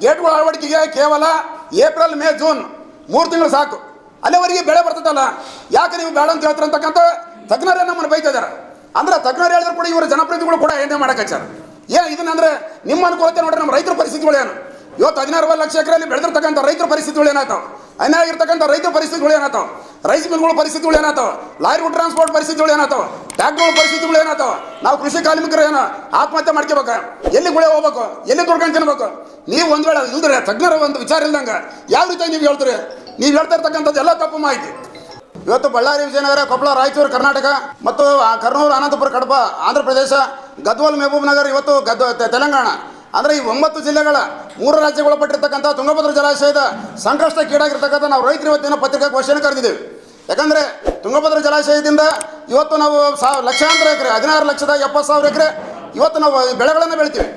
ಗೇಟ್ಗಳ ಅಳವಡಿಕೆಗೆ ಕೇವಲ April May June 3 ತಿಂಗಳು ಸಾಕು. ಅಲ್ಲಿವರೆಗೆ ಬೆಳೆ ಬರ್ತದಲ್ಲ, ಯಾಕೆ ನೀವು ಬೇಡ ಅಂತ ಹೇಳ್ತಾರೆ ಅಂತಕ್ಕಂಥ ತಜ್ಞರೇ ನಮ್ಮನ್ನು ಬೈತಾ ಇದ್ದಾರೆ. ಅಂದ್ರೆ ತಜ್ಞರು ಹೇಳಿದ್ರು ಕೂಡ ಇವರು ಜನಪ್ರತಿನಿಧಿಗಳು ಕೂಡ ಏನೇ ಮಾಡಕ್ಕಾಚಾರ ಇದನ್ನಂದ್ರೆ ನಿಮ್ಮ ಅನುಕೂಲತೆ ನೋಡ್ರಿ. ನಮ್ಮ ರೈತರ ಪರಿಸ್ಥಿತಿಗಳು ಏನು ಇವತ್ತು 16 ಲಕ್ಷ ಎಕರೆಯಲ್ಲಿ ಬೆಳೆದಿರ್ತಕ್ಕಂಥ ರೈತರ ಪರಿಸ್ಥಿತಿಗಳು ಏನಾಗ್ತಾವ, ಅನ್ಯಾಗಿರ್ತಕ್ಕಂಥ ರೈತರ ಪರಿಸ್ಥಿತಿಗಳು ಏನಾಗ್ತಾವ, ರೈಸ್ ಮಿಲ್ಗಳ ಪರಿಸ್ಥಿತಿಗಳು ಏನಾಗ್ತಾವ, ಲಾರಿ ಟ್ರಾನ್ಸ್ಪೋರ್ಟ್ ಪರಿಸ್ಥಿತಿಗಳು ಏನಾಗ್ತಾವ, ಟ್ಯಾಕ್ಟರ್ಗಳ ಪರಿಸ್ಥಿತಿಗಳು ಏನಾಗ್ತಾವ. ನಾವು ಕೃಷಿ ಕಾರ್ಮಿಕರು ಏನು ಆತ್ಮಹತ್ಯೆ ಮಾಡ್ಕೋಬೇಕ, ಎಲ್ಲಿ ಗುಳೆ ಹೋಗ್ಬೇಕು, ಎಲ್ಲಿ ದುಡ್ಕೊಂಡು ತಿನ್ಬೇಕು. ನೀವು ಒಂದು ವೇಳೆ ಇಲ್ದ್ರೆ ತಜ್ಞರ ಒಂದು ವಿಚಾರ ಇಲ್ದಂಗೆ ಯಾವ ರೀತಿ ನೀವು ಹೇಳ್ತೀರಿ? ನೀವು ಹೇಳ್ತಾ ಇರ್ತಕ್ಕಂಥದ್ದು ಎಲ್ಲ ತಪ್ಪು ಮಾಹಿತಿ. ಇವತ್ತು ಬಳ್ಳಾರಿ, ವಿಜಯನಗರ, ಕೊಪ್ಪಳ, ರಾಯಚೂರು ಕರ್ನಾಟಕ ಮತ್ತು ಕರ್ನೂಲು, ಅನಂತಪುರ, ಕಡಪ ಆಂಧ್ರ ಪ್ರದೇಶ, ಗದ್ವಾಲ್, ಮೆಹಬೂಬ್ ನಗರ್, ಇವತ್ತು ತೆಲಂಗಾಣ ಅಂದರೆ ಈ 9 ಜಿಲ್ಲೆಗಳ 3 ರಾಜ್ಯಗೊಳಪಟ್ಟಿರ್ತಕ್ಕಂಥ ತುಂಗಭದ್ರಾ ಜಲಾಶಯದ ಸಂಕಷ್ಟಕ್ಕೀಡಾಗಿರ್ತಕ್ಕಂಥ ನಾವು ರೈತರು ಇವತ್ತಿನ ಪತ್ರಿಕಾಗೋಷ್ಠಿಯನ್ನು ಕರೆದಿದ್ದೇವೆ. ಯಾಕಂದರೆ ತುಂಗಭದ್ರಾ ಜಲಾಶಯದಿಂದ ಇವತ್ತು ನಾವು ಲಕ್ಷಾಂತರ ಎಕರೆ 16,70,000 ಎಕರೆ ಇವತ್ತು ನಾವು ಬೆಳೆಗಳನ್ನು ಬೆಳಿತೀವಿ.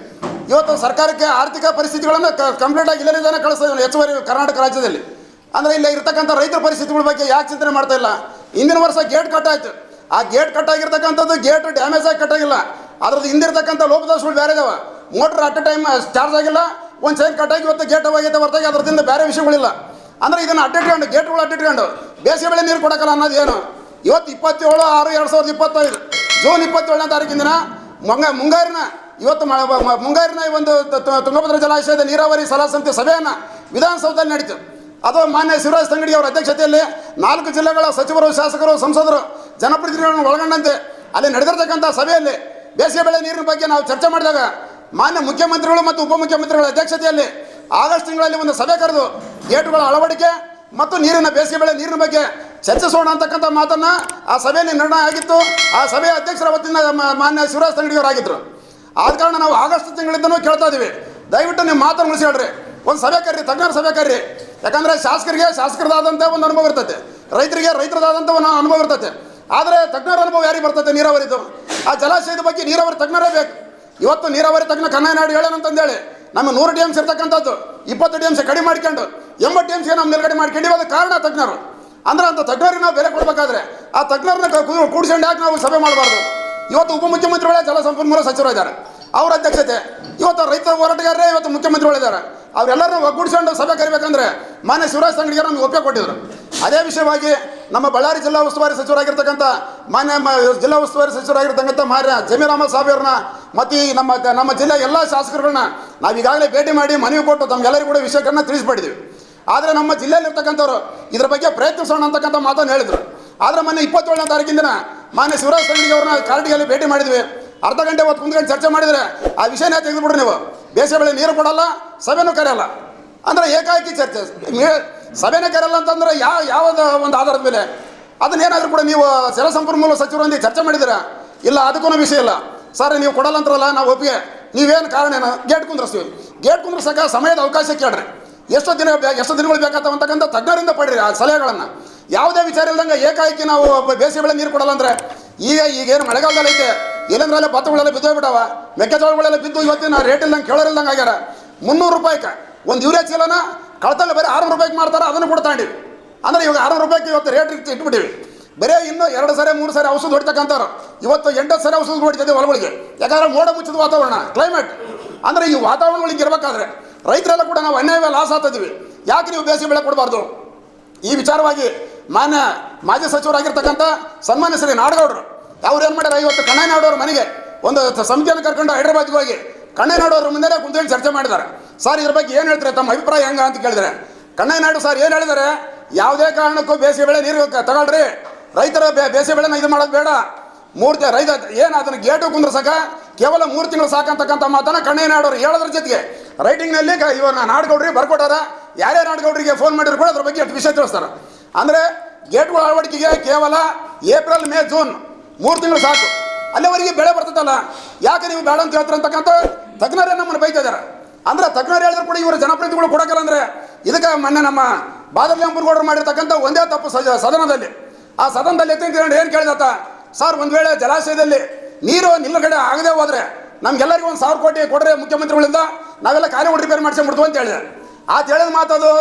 ಇವತ್ತು ಸರ್ಕಾರಕ್ಕೆ ಆರ್ಥಿಕ ಪರಿಸ್ಥಿತಿಗಳನ್ನು ಕಂಪ್ಲೀಟಾಗಿ ಇಲ್ಲದೇ ಕಳಿಸ್ತಾ ಹೆಚ್ಚುವರಿ ಕರ್ನಾಟಕ ರಾಜ್ಯದಲ್ಲಿ. ಅಂದರೆ ಇಲ್ಲಿ ಇರ್ತಕ್ಕಂಥ ರೈತರ ಪರಿಸ್ಥಿತಿಗಳ ಬಗ್ಗೆ ಯಾಕೆ ಚಿಂತನೆ ಮಾಡ್ತಾ ಇಲ್ಲ? ಹಿಂದಿನ ವರ್ಷ ಗೇಟ್ ಕಟ್ಟಾಯಿತು. ಆ ಗೇಟ್ ಕಟ್ಟಾಗಿರ್ತಕ್ಕಂಥದ್ದು ಗೇಟ್ ಡ್ಯಾಮೇಜ್ ಆಗಿ ಕಟ್ಟಾಗಿಲ್ಲ, ಅದ್ರದ್ದು ಹಿಂದಿರ್ತಕ್ಕಂಥ ಲೋಪದೋಷಗಳು ಬೇರೆ ಇದಾವೆ. Motor at A time charge ಆಗಿಲ್ಲ, ಒಂದು ಚೈನ್ ಕಟ್ಟಾಗಿ ಇವತ್ತು ಗೇಟ್ ಹೋಗೈತೆ ಹೊರತಾಗಿ ಅದರದಿಂದ ಬೇರೆ ವಿಷಯಗಳಿಲ್ಲ. ಅಂದರೆ ಇದನ್ನು ಅಡ್ಡಿಟ್ಕೊಂಡು ಗೇಟ್ಗಳು ಅಡ್ಡಿಟ್ಕೊಂಡು ಬೇಸಿಗೆ ಬೆಳೆ ನೀರು ಕೊಡೋಕ್ಕಲ್ಲ ಅನ್ನೋದು ಏನು? ಇವತ್ತು 27/6/2025 ಜೂನ್ 27ನೇ ತಾರೀಕಿನ ದಿನ ಮುಂಗಾರಿನ ಮುಂಗಾರಿನ ಒಂದು ತುಂಗಭದ್ರಾ ಜಲಾಶಯದ ನೀರಾವರಿ ಸಲಹಾ ಸಮಿತಿ ಸಭೆಯನ್ನು ವಿಧಾನಸೌಧದಲ್ಲಿ ನಡೀತು. ಅದು ಮಾನ್ಯ ಶಿವರಾಜ್ ತಂಗಡಿ ಅವರ ಅಧ್ಯಕ್ಷತೆಯಲ್ಲಿ 4 ಜಿಲ್ಲೆಗಳ ಸಚಿವರು, ಶಾಸಕರು, ಸಂಸದರು, ಜನಪ್ರತಿನಿಧಿಗಳನ್ನು ಒಳಗೊಂಡಂತೆ ಅಲ್ಲಿ ನಡೆದಿರ್ತಕ್ಕಂಥ ಸಭೆಯಲ್ಲಿ ಬೇಸಿಗೆ ಬೆಳೆ ನೀರಿನ ಬಗ್ಗೆ ನಾವು ಚರ್ಚೆ ಮಾಡಿದಾಗ ಮಾನ್ಯ ಮುಖ್ಯಮಂತ್ರಿಗಳು ಮತ್ತು ಉಪಮುಖ್ಯಮಂತ್ರಿಗಳ ಅಧ್ಯಕ್ಷತೆಯಲ್ಲಿ ಆಗಸ್ಟ್ ತಿಂಗಳಲ್ಲಿ ಒಂದು ಸಭೆ ಕರೆದು ಗೇಟ್ಗಳ ಅಳವಡಿಕೆ ಮತ್ತು ಬೇಸಿಗೆ ಬೆಳೆ ನೀರಿನ ಬಗ್ಗೆ ಚರ್ಚಿಸೋಣ ಅಂತಕ್ಕಂಥ ಮಾತನ್ನು ಆ ಸಭೆಯಲ್ಲಿ ನಿರ್ಣಯ ಆಗಿತ್ತು. ಆ ಸಭೆಯ ಅಧ್ಯಕ್ಷರ ಅವತ್ತಿನ ಮಾನ್ಯ ಶಿವರಾಜ್ ತಂಗಡಿಯವರಾಗಿದ್ದರು. ಆದ ಕಾರಣ ನಾವು ಆಗಸ್ಟ್ ತಿಂಗಳಿಂದನೂ ಕೇಳ್ತಾ ಇದ್ದೀವಿ, ದಯವಿಟ್ಟು ನಿಮ್ಮ ಮಾತನ್ನು ಉಳಿಸಿ ಹೇಳ್ರಿ, ಒಂದು ಸಭೆ ಕರ್ರಿ, ತಜ್ಞರ ಸಭೆ ಕರ್ರಿ. ಯಾಕಂದರೆ ಶಾಸಕರಿಗೆ ಶಾಸಕರದಾದಂಥ ಒಂದು ಅನುಭವ ಇರ್ತೈತೆ, ರೈತರಿಗೆ ರೈತರದಾದಂಥ ಒಂದು ಅನುಭವ ಇರ್ತೈತೆ. ಆದರೆ ತಜ್ಞರ ಅನುಭವ ಯಾರಿಗೆ ಬರ್ತೈತೆ? ನೀರಾವರಿದು. ಆ ಜಲಾಶಯದ ಬಗ್ಗೆ ನೀರಾವರಿ ತಜ್ಞರೇ ಬೇಕು. ಇವತ್ತು ನೀರಾವರಿ ತಜ್ಞ ಕನ್ನಯ್ಯನಾಯ್ಡು ಹೇಳೋಣಂತಂದೇಳಿ ನಮ್ಮ 100 TMC ಇರ್ತಕ್ಕಂಥದ್ದು 20 TMC ಕಡಿಮೆ ಮಾಡ್ಕೊಂಡು 80 TMC ನಮ್ಮ ನಿಲುಗಡೆ ಮಾಡ್ಕೊಂಡು ಅದಕ್ಕೆ ಕಾರಣ ತಜ್ಞರು. ಅಂದ್ರೆ ಅಂತ ತಜ್ಞರಿಗೆ ನಾವು ಬೆಲೆ ಕೊಡಬೇಕಾದ್ರೆ ಆ ತಜ್ಞರನ್ನ ಕೂಡಿಸ್ಕೊಂಡು ಯಾಕೆ ನಾವು ಸಭೆ ಮಾಡಬಾರ್ದು? ಇವತ್ತು ಉಪಮುಖ್ಯಮಂತ್ರಿಗಳೇ ಜಲಸಂಪನ್ಮೂಲ ಸಚಿವರು ಇದ್ದಾರೆ, ಅವ್ರ ಅಧ್ಯಕ್ಷತೆ. ಇವತ್ತು ರೈತ ಹೋರಾಟಗಾರರೇ ಇವತ್ತು ಮುಖ್ಯಮಂತ್ರಿಗಳಿದ್ದಾರೆ. ಅವರೆಲ್ಲರೂ ಒಗ್ಗೂಡಿಸ್ಕೊಂಡು ಸಭೆ ಕರಿಬೇಕಂದ್ರೆ ಮಾನ್ಯ ಶಿವರಾಜ್ ತಂಗಡಿಗೆ ನಮಗೆ ಒಪ್ಪಿಗೆ ಕೊಟ್ಟಿದ್ರು. ಅದೇ ವಿಷಯವಾಗಿ ನಮ್ಮ ಬಳ್ಳಾರಿ ಜಿಲ್ಲಾ ಉಸ್ತುವಾರಿ ಸಚಿವರಾಗಿರ್ತಕ್ಕಂಥ ಮಾನ್ಯ ಜಿಲ್ಲಾ ಉಸ್ತುವಾರಿ ಸಚಿವರಾಗಿರ್ತಕ್ಕಂಥ ಮಾನ್ಯ ಜಮೀರ್ ಅಹಮದ್ ಸಾಬ್ ಅವ್ರನ್ನ ಮತ್ತು ನಮ್ಮ ಜಿಲ್ಲೆಯ ಎಲ್ಲ ಶಾಸಕರುಗಳನ್ನ ನಾವು ಈಗಾಗಲೇ ಭೇಟಿ ಮಾಡಿ ಮನವಿ ಕೊಟ್ಟು ತಮಗೆಲ್ಲರಿಗೂ ಕೂಡ ವಿಷಯಗಳನ್ನ ತಿಳಿಸ್ಪಡಿದ್ದೀವಿ. ಆದರೆ ನಮ್ಮ ಜಿಲ್ಲೆಯಲ್ಲಿರ್ತಕ್ಕಂಥವ್ರು ಇದ್ರ ಬಗ್ಗೆ ಪ್ರಯತ್ನಿಸೋಣ ಅಂತಕ್ಕಂಥ ಮಾತನ್ನು ಹೇಳಿದರು. ಆದರೆ ಮೊನ್ನೆ 27ನೇ ತಾರೀಕಿನ ದಿನ ಮಾನ್ಯ ಶಿವರಾಜ್ ತಂಗಡಿ ಅವ್ರನ್ನ ಕಾರಟಗಿಯಲ್ಲಿ ಭೇಟಿ ಮಾಡಿದ್ವಿ. ಅರ್ಧ ಗಂಟೆ ಹೊತ್ತು ಕುಂತ್ಕೊಂಡು ಚರ್ಚೆ ಮಾಡಿದರೆ ಆ ವಿಷಯನೇ ತೆಗೆದುಬಿಡ್ರಿ, ನೀವು ಬೇಸಿಗೆ ಬೆಳೆ ನೀರು ಕೊಡಲ್ಲ, ಸಭೆನೂ ಕರೆಯಲ್ಲ. ಅಂದರೆ ಏಕಾಏಕಿ ಚರ್ಚೆ, ಸಭೆನೇ ಕರೆಯಲ್ಲ ಅಂತಂದ್ರೆ ಯಾವ್ದು ಒಂದು ಆಧಾರದ ಮೇಲೆ ಅದನ್ನೇನಾದರೂ ಕೂಡ ನೀವು ಜಲಸಂಪನ್ಮೂಲ ಸಚಿವರೊಂದಿಗೆ ಚರ್ಚೆ ಮಾಡಿದ್ದೀರಾ? ಇಲ್ಲ, ಅದಕ್ಕೂ ವಿಷಯ ಇಲ್ಲ. ಸರ್ ನೀವು ಕೊಡಲ್ಲ ಅಂತಾರಲ್ಲ, ನಾವು ಒಪ್ಪಿಗೆ, ನೀವೇನು ಕಾರಣ ಏನು? ಗೇಟ್ ಕುಂದ್ರಿಸ್ತೀವಿ. ಗೇಟ್ ಕುಂದ್ರಸಕ ಸಮಯದ ಅವಕಾಶ ಕೇಳ್ರಿ, ಎಷ್ಟು ದಿನಗಳು ಬೇಕಾಗ್ತಾವ ಅಂತಕ್ಕಂಥ ತಜ್ಞರಿಂದ ಪಡ್ರಿ ಆ ಸಲಹೆಗಳನ್ನು. ಯಾವುದೇ ವಿಚಾರ ಇಲ್ದಂಗೆ ಏಕಾಏಕಿ ನಾವು ಬೇಸಿಗೆ ಬೆಳೆ ನೀರು ಕೊಡಲ್ಲ ಅಂದರೆ ಈಗೇನು ಮಳೆಗಾಲದಲ್ಲಿ ಐತೆ, ಇಲ್ಲಂದ್ರಲ್ಲೇ ಭತ್ತಗಳೆಲ್ಲ ಬಿದ್ದೋಗ್ಬಿಟ್ಟವ, ಮೆಕ್ಕೆಜೋಳಗಳೆಲ್ಲ ಬಿದ್ದು ಇವತ್ತಿನ ರೇಟ್ ಇಲ್ದಂಗೆ ಕೇಳೋರಿಲ್ದಂಗೆ ಆಗ್ಯಾರ. 300 ರೂಪಾಯಿಗೆ ಒಂದು ಯೂರಿಯಾ ಚೀಲನ ಕಳ್ತಲ್ಲಿ ಬರೀ 600 ರೂಪಾಯಿಗೆ ಮಾಡ್ತಾರೆ, ಅದನ್ನು ಕೂಡ ತಗೊಂಡಿವಿ. ಅಂದರೆ ಇವಾಗ 600 ರೂಪಾಯಿಗೆ ಇವತ್ತು ರೇಟ್ ಇಟ್ಬಿಟ್ಟಿವಿ. ಬರೀ ಇನ್ನೂ 2 ಸರಿ 3 ಸರಿ ಔಷಧ ಹೊಡಿತಕ್ಕಂಥವ್ರು ಇವತ್ತು 8 ಸರಿ ಔಷಧ ಹೊಡಿತಿದ್ದೆ ಹೊಲಗಳಿಗೆ. ಯಾಕಂದರೆ ಮೋಡ ಮುಚ್ಚಿದ ವಾತಾವರಣ, ಕ್ಲೈಮೇಟ್. ಅಂದರೆ ಈ ವಾತಾವರಣಗಳಿಗೆ ಇರಬೇಕಾದ್ರೆ ರೈತರೆಲ್ಲ ಕೂಡ ನಾವು ಅನ್ಯಾಯ ಲಾಸ್ ಆಗ್ತಿದ್ವಿ. ಯಾಕೆ ನೀವು ಬೇಸಿಗೆ ಬೆಳೆ ಕೊಡಬಾರ್ದು? ಈ ವಿಚಾರವಾಗಿ ಮಾನ್ಯ ಮಾಜಿ ಸಚಿವರಾಗಿರ್ತಕ್ಕಂಥ ಸನ್ಮಾನ್ಯ ಶ್ರೀ ನಾಡಗೌಡರು ಅವ್ರು ಏನು ಮಾಡ್ಯಾರ, ಇವತ್ತು ಕನ್ನಯ್ಯನಾಯ್ಡು ಮನೆಗೆ ಒಂದು ಸಮಿತಿಯನ್ನು ಕರ್ಕೊಂಡು ಹೈದರಾಬಾದ್ಗೆ ಹೋಗಿ ಕನ್ನಯ್ಯನಾಯ್ಡು ಮುಂದೆ ಕುಂತ್ಕೊಂಡು ಚರ್ಚೆ ಮಾಡಿದ್ದಾರೆ. ಸರ್ ಇದ್ರ ಬಗ್ಗೆ ಏನು ಹೇಳ್ತಾರೆ, ತಮ್ಮ ಅಭಿಪ್ರಾಯ ಹೆಂಗ ಅಂತ ಕೇಳಿದರೆ ಕನ್ನಯ್ಯನಾಯ್ಡು ಸರ್ ಏನು ಹೇಳಿದ್ದಾರೆ, ಯಾವುದೇ ಕಾರಣಕ್ಕೂ ಬೇಸಿಗೆ ಬೆಳೆ ನೀರು ತಗೊಳ್ರಿ, ರೈತರ ಬೇಸಿಗೆ ಬೆಳೆನ ಇದು ಮಾಡೋದು ಬೇಡ, ರೈತ ಏನು ಅದನ್ನು ಗೇಟು ಕುಂದ್ರಸಕ ಕೇವಲ 3 ತಿಂಗಳು ಸಾಕಂತಕ್ಕಂಥ ಮಾತನ್ನು ಕನ್ನಯ್ಯನಾಯ್ಡು ಅವರು ಹೇಳೋದ್ರ ಜೊತೆಗೆ ರೈಟಿಂಗ್ನಲ್ಲಿ ಇವನ್ನ ನಾಡಗೌಡರಿಗೆ ಬರ್ಕೊಟ್ಟಾರ. ಯಾರೇ ನಾಡಗೌಡರಿಗೆ ಫೋನ್ ಮಾಡಿದ್ರು ಕೂಡ ಅದ್ರ ಬಗ್ಗೆ ಎಷ್ಟು ವಿಷಯ ತಿಳಿಸ್ತಾರೆ. ಅಂದರೆ ಗೇಟ್ಗಳ ಅಳವಡಿಕೆಗೆ ಕೇವಲ ಏಪ್ರಿಲ್ ಮೇ ಜೂನ್ 3 ತಿಂಗಳು ಸಾಕು, ಅಲ್ಲಿವರೆಗೆ ಬೆಳೆ ಬರ್ತದಲ್ಲ, ಯಾಕೆ ನೀವು ಬೇಡ ಅಂತ ಹೇಳ್ತಾರೆ ಅಂತಕ್ಕಂಥ ತಜ್ಞರೇ ನಮ್ಮನ್ನು ಬೈತಾ ಇದ್ದಾರೆ. ಅಂದ್ರೆ ತಜ್ಞರು ಹೇಳಿದ್ರು ಕೂಡ ಇವರು ಜನಪ್ರತಿನಿಧಿಗಳು ಕೊಡೋಕ್ಕಲ್ಲ. ಅಂದರೆ ಇದಕ್ಕೆ ಮೊನ್ನೆ ನಮ್ಮ ಬಾದರ್ಲಿ ಅಂಬುರ್ಗೌಡರು ಮಾಡಿರ್ತಕ್ಕಂಥ ಒಂದೇ ತಪ್ಪು ಸದನದಲ್ಲಿ. ಆ ಸದನದಲ್ಲಿ ಎತ್ತಿಕೊಂಡು ಏನು ಕೇಳಿದತ್ತ, ಸರ್ ಒಂದು ವೇಳೆ ಜಲಾಶಯದಲ್ಲಿ ನೀರು ನಿಲ್ಲುಗಡೆ ಆಗದೆ ಹೋದರೆ ನಮಗೆಲ್ಲರಿಗೂ 1,000 ಕೋಟಿ ಕೊಡ್ರೆ ಮುಖ್ಯಮಂತ್ರಿಗಳಿಂದ, ನಾವೆಲ್ಲ ಕಾರ್ಯ ರಿಪೇರ್ ಮಾಡಿಸ್ಕೊಂಡ್ಬಿಡ್ತು ಅಂತ ಹೇಳಿದೆ. ಹೇಳಿದ ಮಾತದು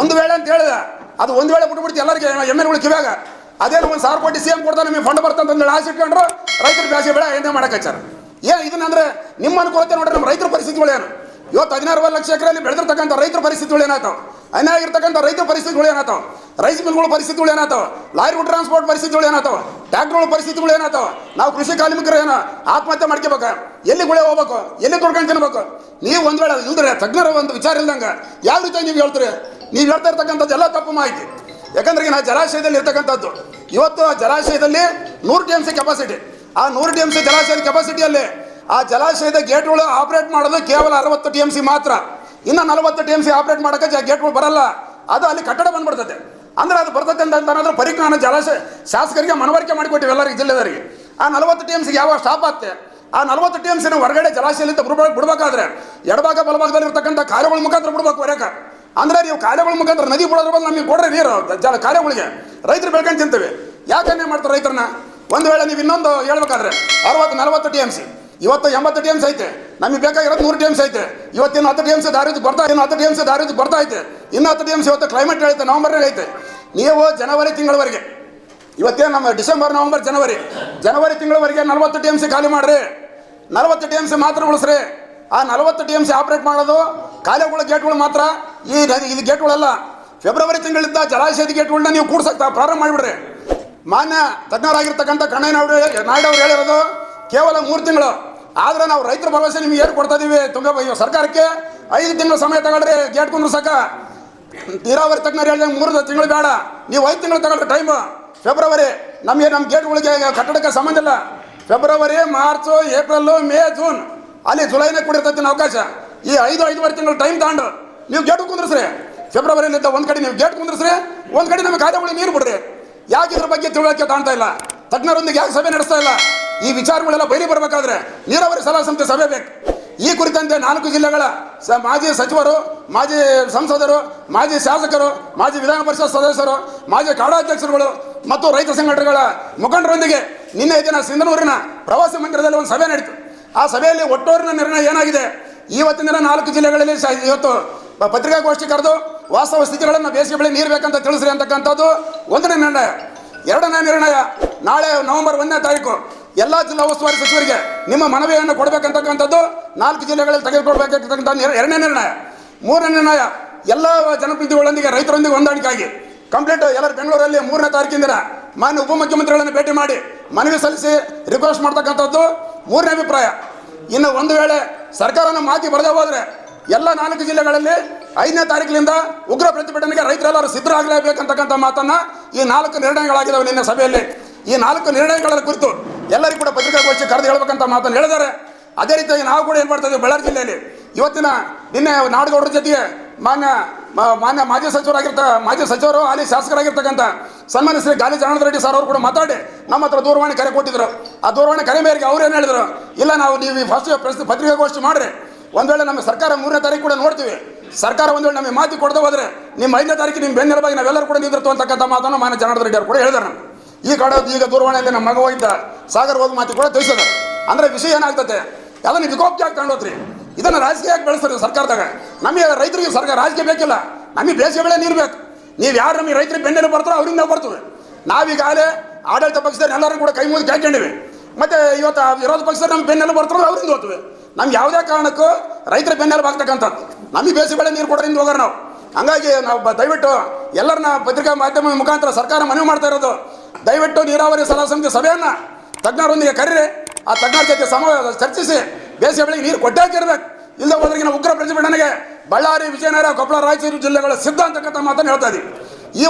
ಒಂದು ವೇಳೆ ಅಂತ ಹೇಳಿದೆ. ಅದು ಒಂದು ವೇಳೆ ಬಿಟ್ಬಿಡ್ತು ಎಲ್ಲರಿಗೆ ಎಮ್ಮೆಗಳು ಕಿವ್ಯಾಗ. ಅದೇನು 1,000 ಕೋಟಿ CM ಕೊಡ್ತಾ ನಮಗೆ ಫಂಡ್ ಬರ್ತಂತಂದೇಳಿ ಆಸೆ ಇಟ್ಕೊಂಡ್ರು ರೈತರು ಬೇಸಿಗೆ ಬೆಳೆ ಏನೇ ಮಾಡಕ್ಕೆ ಇದನ್ನಂದ್ರೆ ನಿಮ್ಮ ಅನುಕೂಲತೆ ನೋಡ್ರಿ. ನಮ್ಮ ರೈತರ ಪರಿಸ್ಥಿತಿಗಳೇನು? ಇವತ್ತು 16 ಲಕ್ಷ ಎಕರೆಯಲ್ಲಿ ಬೆಳೆದಿರ್ತಕ್ಕಂಥ ರೈತರ ಪರಿಸ್ಥಿತಿಗಳು ಏನಾಯ್ತಾವ, ಅನ್ಯಾಯ ಆಗಿರ್ತಕ್ಕಂಥ ರೈತರ ಪರಿಸ್ಥಿತಿಗಳು ಏನಾಯ್ತಾವ, ರೈಸ್ ಮಿಲ್ಗಳ ಪರಿಸ್ಥಿತಿಗಳು ಏನಾಯ್ತಾವ, ಲಾರಿ ಟ್ರಾನ್ಸ್ಪೋರ್ಟ್ ಪರಿಸ್ಥಿತಿಗಳು ಏನಾಯ್ತಾವ, ಟ್ರ್ಯಾಕ್ಟರ್ಗಳ ಪರಿಸ್ಥಿತಿಗಳು ಏನಾಯ್ತಾವ. ನಾವು ಕೃಷಿ ಕಾರ್ಮಿಕರು ಏನೋ ಆತ್ಮಹತ್ಯೆ ಮಾಡ್ಕೋಬೇಕು, ಎಲ್ಲಿ ಗುಳೆ ಹೋಗ್ಬೇಕು, ಎಲ್ಲಿ ತೊಡ್ಕೊಂಡು ತಿನ್ಬೇಕು. ನೀವು ಒಂದು ವೇಳೆ ಇಲ್ದ್ರೆ ತಜ್ಞರ ಒಂದು ವಿಚಾರ ಇಲ್ದಂಗೆ ಯಾವ ರೀತಿ ನೀವು ಹೇಳ್ತೀರಿ? ನೀವು ಹೇಳ್ತಾ ಇರ್ತಕ್ಕಂಥದ್ದು ಎಲ್ಲ ತಪ್ಪು ಮಾಹಿತಿ. ಯಾಕಂದ್ರೆ ನಾ ಜಲಾಶಯದಲ್ಲಿ ಇರ್ತಕ್ಕಂಥದ್ದು ಇವತ್ತು ಆ ಜಲಾಶಯದಲ್ಲಿ 100 TMC ಕೆಪಾಸಿಟಿ. ಆ 100 TMC ಜಲಾಶಯದ ಕೆಪಾಸಿಟಿಯಲ್ಲಿ ಆ ಜಲಾಶಯದ ಗೇಟ್ಗಳು ಆಪರೇಟ್ ಮಾಡೋದು ಕೇವಲ 60 TMC ಮಾತ್ರ. ಇನ್ನು 40 TMC ಆಪರೇಟ್ ಮಾಡೋಕ್ಕೆ ಗೇಟ್ಗಳು ಬರಲ್ಲ. ಅದು ಅಲ್ಲಿ ಕಟ್ಟಡ ಬಂದ್ಬಿಡ್ತದೆ. ಅಂದ್ರೆ ಅದು ಬರ್ತದೆ ಅಂತ ಅನ್ನೋದ್ರ ಪರಿಜ್ಞಾನ ಜಲಾಶಯ ಶಾಸಕರಿಗೆ ಮನವರಿಕೆ ಮಾಡಿಕೊಟ್ಟಿವಿ ಎಲ್ಲರಿಗೆ, ಜಿಲ್ಲೆದವರಿಗೆ. ಆ 40 TMC ಯಾವಾಗ ಸ್ಟಾಪ್ ಆಗ್ತೆ, ಆ 40 TMC ಹೊರಗಡೆ ಜಲಾಶಯದಿಂದ ಬಿಡಬೇಕಾದ್ರೆ ಎಡಭಾಗ ಬಲಭಾಗದಲ್ಲಿ ಇರ್ತಕ್ಕಂಥ ಕಾರ್ಯಗಳ ಮುಖಾಂತರ ಬಿಡ್ಬೇಕು ಹೊರಕ. ಅಂದ್ರೆ ನೀವು ಕಾರ್ಯಗಳ ಮುಖಾಂತರ ನದಿ ಬಿಡೋದ್ರ ಬಂದು ನಮಗೆ ಕೊಡ್ರಿ ನೀರು ಕಾರ್ಯಗಳಿಗೆ. ರೈತರು ಬೆಳ್ಕೊಂಡು ತಿಂತೇವೆ. ಯಾಕನ್ನೇ ಮಾಡ್ತಾರೆ ರೈತರನ್ನ? ಒಂದು ವೇಳೆ ನೀವು ಇನ್ನೊಂದು ಹೇಳ್ಬೇಕಾದ್ರೆ 60-40 TMC ಇವತ್ತು 80 TMC ಐತೆ, ನಮಗೆ ಬೇಕಾಗಿರೋದು 100 TMC ಐತೆ. ಇವತ್ತಿನ 10 TMC ದಾರಿ ಬರ್ತಾ ಇನ್ನು 10 TMC ದಾರಿ ಬರ್ತಾ ಐತೆ. ಇನ್ನು 10 TMC ಇವತ್ತು ಕ್ಲೈಮೇಟ್ ಐತೆ, ನವೆಂಬರ್ನಾಗ ಐತೆ. ನೀವು ಜನವರಿ ತಿಂಗಳವರೆಗೆ, ಇವತ್ತೇ ನಮ್ಮ ಡಿಸೆಂಬರ್ ನವೆಂಬರ್ ಜನವರಿ ತಿಂಗಳವರೆಗೆ 40 TMC ಖಾಲಿ ಮಾಡ್ರಿ, 40 TMC ಮಾತ್ರ ಉಳಿಸ್ರಿ. ಆ 40 TMC ಆಪರೇಟ್ ಮಾಡೋದು ಕಾಲುವೆಗಳ ಗೇಟ್ಗಳು ಮಾತ್ರ. ಇದು ಗೇಟ್ಗಳಲ್ಲ. ಫೆಬ್ರವರಿ ತಿಂಗಳಿಂದ ಜಲಾಶಯದ ಗೇಟ್ಗಳನ್ನ ನೀವು ಕೂಡ್ಸಕ್ತಾ ಪ್ರಾರಂಭ ಮಾಡಿಬಿಡ್ರಿ. ಮಾನ್ಯ ತಜ್ಞರಾಗಿರ್ತಕ್ಕಂಥ ನಾಯ್ಡು ಅವರು ಹೇಳಿರೋದು ಕೇವಲ 3 ತಿಂಗಳು. ಆದ್ರೆ ನಾವು ರೈತರ ಭರವಸೆ ನಿಮ್ಗೆ ಏನು ಕೊಡ್ತಾ ಇದೀವಿ? ಸರ್ಕಾರಕ್ಕೆ 5 ತಿಂಗಳು ಸಮಯ ತಗೊಳ್ರಿ ಗೇಟ್ ಕುಂದ್ರಸಕ. ನೀರಾವರಿ ತಜ್ಞರು ಹೇಳಿದಂಗೆ 3 ತಿಂಗಳು ಬೇಡ, ನೀವು 5 ತಿಂಗಳು ತಗೊಳ್ರಿ ಟೈಮ್. ಫೆಬ್ರವರಿ ನಮ್ಮ ಗೇಟ್ಗಳಿಗೆ ಕಟ್ಟಡಕ್ಕೆ ಸಂಬಂಧ ಇಲ್ಲ. February, March, April, May, June ಅಲ್ಲಿ ಜುಲೈನೇ ಕೊಡಿರ್ತೈತಿ ಅವಕಾಶ. ಈ 5-5.5 ತಿಂಗಳು ಟೈಮ್ ತಗೊಂಡು ನೀವು ಗೇಟ್ ಕುಂದ್ರಸ್ರಿ. ಫೆಬ್ರವರಿಲಿದ್ದ ಒಂದು ಕಡೆ ನೀವು ಗೇಟ್ ಕುಂದ್ರಸ್ರಿ, ಒಂದು ಕಡೆ ನಮ್ಮ ಕಾರ್ಯಗಳಿಗೆ ನೀರು ಬಿಡ್ರಿ. ಯಾಕೆ ಇದ್ರ ಬಗ್ಗೆ ತಿಳುವಳಿಕೆ ತಾಣ್ತಾ ಇಲ್ಲ? ತಜ್ಞರೊಂದಿಗೆ ಯಾಕೆ ಸಭೆ ನಡೆಸ್ತಾ ಇಲ್ಲ? ಈ ವಿಚಾರಗಳೆಲ್ಲ ಬಯಲಿ ಬರಬೇಕಾದ್ರೆ ನೀರಾವರಿ ಸಲಹಾ ಸಮಿತಿ ಸಭೆ ಬೇಕು. ಈ ಕುರಿತಂತೆ 4 ಜಿಲ್ಲೆಗಳ ಮಾಜಿ ಸಚಿವರು, ಮಾಜಿ ಸಂಸದರು, ಮಾಜಿ ಶಾಸಕರು, ಮಾಜಿ ವಿಧಾನ ಪರಿಷತ್ ಸದಸ್ಯರು, ಮಾಜಿ ಕಾಡಾಧ್ಯಕ್ಷರುಗಳು ಮತ್ತು ರೈತ ಸಂಘಟನೆಗಳ ಮುಖಂಡರೊಂದಿಗೆ ನಿನ್ನೆ ದಿನ ಸಿಂಧನೂರಿನ ಪ್ರವಾಸಿ ಮಂದಿರದಲ್ಲಿ ಒಂದು ಸಭೆ ನಡೀತು. ಆ ಸಭೆಯಲ್ಲಿ ಒಟ್ಟೂರಿನ ನಿರ್ಣಯ ಏನಾಗಿದೆ? ಇವತ್ತಿನ ದಿನ 4 ಜಿಲ್ಲೆಗಳಲ್ಲಿ ಇವತ್ತು ಪತ್ರಿಕಾಗೋಷ್ಠಿ ಕರೆದು ವಾಸ್ತವ ಸ್ಥಿತಿಗಳನ್ನು ಬೇಸಿಗೆ ಬೆಳೆ ನೀರು ಬೇಕಂತ ತಿಳಿಸ್ರಿ ಅಂತಕ್ಕಂಥದ್ದು 1ನೇ ನಿರ್ಣಯ. 2ನೇ ನಿರ್ಣಯ, ನಾಳೆ ನವೆಂಬರ್ 1ನೇ ತಾರೀಕು ಎಲ್ಲ ಜಿಲ್ಲಾ ಉಸ್ತುವಾರಿ ಸಚಿವರಿಗೆ ನಿಮ್ಮ ಮನವಿಯನ್ನು ಕೊಡಬೇಕಂತಕ್ಕಂಥದ್ದು 4 ಜಿಲ್ಲೆಗಳಲ್ಲಿ ತೆಗೆದುಕೊಳ್ಬೇಕಾಗಿರ್ತಕ್ಕಂಥ 2ನೇ ನಿರ್ಣಯ. 3ನೇ ನಿರ್ಣಯ, ಎಲ್ಲ ಜನಪ್ರತಿನಿಧಿಗಳೊಂದಿಗೆ ರೈತರೊಂದಿಗೆ ಹೊಂದಾಣಿಕೆ ಆಗಿ ಕಂಪ್ಲೀಟ್ ಎಲ್ಲರೂ ಬೆಂಗಳೂರಲ್ಲಿ 3ನೇ ತಾರೀಕಿನ ದಿನ ಮಾನ್ಯ ಉಪಮುಖ್ಯಮಂತ್ರಿಗಳನ್ನು ಭೇಟಿ ಮಾಡಿ ಮನವಿ ಸಲ್ಲಿಸಿ ರಿಕ್ವೆಸ್ಟ್ ಮಾಡ್ತಕ್ಕಂಥದ್ದು 3ನೇ ಅಭಿಪ್ರಾಯ. ಇನ್ನು ಒಂದು ವೇಳೆ ಸರ್ಕಾರನ ಮಾತಿ ಬರದೇ ಹೋದರೆ ಎಲ್ಲ 4 ಜಿಲ್ಲೆಗಳಲ್ಲಿ 5ನೇ ತಾರೀಕಿನಿಂದ ಉಗ್ರ ಪ್ರತಿಭಟನೆಗೆ ರೈತರೆಲ್ಲರೂ ಸಿದ್ಧರಾಗಲೇಬೇಕಂತಕ್ಕಂಥ ಮಾತನ್ನ ಈ 4 ನಿರ್ಣಯಗಳಾಗಿದ್ದಾವೆ ನಿನ್ನೆ ಸಭೆಯಲ್ಲಿ. ಈ 4 ನಿರ್ಣಯಗಳ ಕುರಿತು ಎಲ್ಲರಿಗೂ ಕೂಡ ಪತ್ರಿಕಾಗೋಷ್ಠಿ ಕರೆದು ಹೇಳ್ಬೇಕಂತ ಮಾತನ್ನು ಹೇಳಿದ್ದಾರೆ. ಅದೇ ರೀತಿಯಾಗಿ ನಾವು ಕೂಡ ಏನು ಮಾಡ್ತಾ ಇದ್ದೀವಿ, ಬಳ್ಳಾರಿ ಜಿಲ್ಲೆಯಲ್ಲಿ ನಿನ್ನೆ ನಾಡಗೌಡರ ಜೊತೆಗೆ ಮಾನ್ಯ ಮಾಜಿ ಸಚಿವರು ಅಲ್ಲಿ ಶಾಸಕರಾಗಿರ್ತಕ್ಕಂಥ ಸನ್ಮಾನ್ಯ ಶ್ರೀ ಗಾಲಿ ಜನಾರ್ದನ ರೆಡ್ಡಿ ಸರ್ ಅವರು ಕೂಡ ಮಾತಾಡಿ ನಮ್ಮ ಹತ್ರ ದೂರವಾಣಿ ಕರೆ ಕೊಟ್ಟಿದ್ರು. ಆ ದೂರವಾಣಿ ಕರೆ ಮೇರೆಗೆ ಅವ್ರು ಏನು ಹೇಳಿದ್ರು, ಇಲ್ಲ ನಾವು ನೀವು ಫಸ್ಟ್ ಪತ್ರಿಕಾಗೋಷ್ಠಿ ಮಾಡ್ರಿ, ಒಂದು ವೇಳೆ ನಮ್ಮ ಸರ್ಕಾರ 3ನೇ ತಾರೀಕು ಕೂಡ ನೋಡ್ತೀವಿ, ಸರ್ಕಾರ ಒಂದು ವೇಳೆ ನಮಗೆ ಮಾತಿ ಕೊಡದೆ ಹೋದ್ರೆ ನಿಮ್ಮ 5ನೇ ತಾರೀಕು ನಿಮ್ಮ ಬೆನ್ನೆಲುಬಾಗಿ ನಾವೆಲ್ಲರೂ ಕೂಡ ನಿಂತಿರ್ತು ಅಂತಕ್ಕಂಥ ಮಾತನ್ನು ಮಾನ್ಯ ಜನಾರ್ದನ ರೆಡ್ಡಿ ಅವರು ಕೂಡ ಹೇಳಿದಾರೆ. ಈ ಕಡೆ ಈಗ ದೂರವಾಣಿಯಲ್ಲಿ ನಮ್ಮ ಮಗ ಹೋಗಿದ್ದ ಸಾಗರ್ ಹೋದ ಮಾತಿ ಕೂಡ ತಿಳಿಸಿದ್ರು. ಅಂದ್ರೆ ವಿಷಯ ಏನಾಗ್ತದೆ, ಅದನ್ನು ವಿಕೋಪಕ್ಕೆ ತಗೊಂಡೋತ್ರಿ. ಇದನ್ನು ರಾಜಕೀಯಕ್ಕೆ ಬೆಳೆಸ್ತಾರೆ ಸರ್ಕಾರದಾಗ. ನಮಗೆ ರೈತರಿಗೆ ಸರ್ಕಾರ ರಾಜಕೀಯ ಬೇಕಿಲ್ಲ, ನಮಗೆ ಬೇಸಿಗೆ ಬೆಳೆ ನೀರು ಬೇಕು. ನೀವು ಯಾರು ನಮಗೆ ರೈತರಿಗೆ ಬೆನ್ನೆಲು ಬರ್ತಾರೋ ಅವರಿಂದ ನಾವು ಬರ್ತವೆ. ನಾವೀಗಾಗಲೇ ಆಡಳಿತ ಪಕ್ಷದಲ್ಲಿ ಎಲ್ಲರೂ ಕೂಡ ಕೈ ಮುಗಿದು ಕೇಳ್ಕೊಂಡಿವಿ. ಮತ್ತೆ ಇವತ್ತು ವಿರೋಧ ಪಕ್ಷದಲ್ಲಿ ನಮ್ಗೆ ಬೆನ್ನೆಲು ಬರ್ತಾರೋ ಅವರಿಂದ ಹೋಗ್ತವೆ. ನಮ್ಗೆ ಯಾವುದೇ ಕಾರಣಕ್ಕೂ ರೈತರ ಬೆನ್ನೆಲು ಆಗ್ತಕ್ಕಂಥದ್ದು ನಮಗೆ ಬೇಸಿಗೆ ಬೆಳೆ ನೀರು ಕೊಡೋದ್ರಿಂದ ಹೋಗೋರು ನಾವು. ಹಂಗಾಗಿ ನಾವು ದಯವಿಟ್ಟು ಎಲ್ಲರನ್ನ ಪತ್ರಿಕಾ ಮಾಧ್ಯಮ ಮುಖಾಂತರ ಸರ್ಕಾರ ಮನವಿ ಮಾಡ್ತಾ ಇರೋದು, ದಯವಿಟ್ಟು ನೀರಾವರಿ ಸಲಹಾ ಸಮಿತಿ ಸಭೆಯನ್ನು ತಜ್ಞರೊಂದಿಗೆ ಕರೀರಿ. ಆ ತಜ್ಞರ ಜೊತೆ ಚರ್ಚಿಸಿ ಬೇಸಿಗೆ ಬೆಳೆಗೆ ನೀರು ಕೊಟ್ಟಾಕಿರ್ಬೇಕು. ಇಲ್ಲದ ಹೋದ್ರಿಗಿನ ಉಗ್ರ ಪ್ರತಿಭಟನೆಗೆ ಬಳ್ಳಾರಿ, ವಿಜಯನಗರ, ಕೊಪ್ಪಳ, ರಾಯಚೂರು ಜಿಲ್ಲೆಗಳ ಸಿದ್ಧ ಅಂತಕ್ಕಂಥ ಮಾತನ್ನು ಹೇಳ್ತಾ ಇದ್ದೀವಿ. ಈ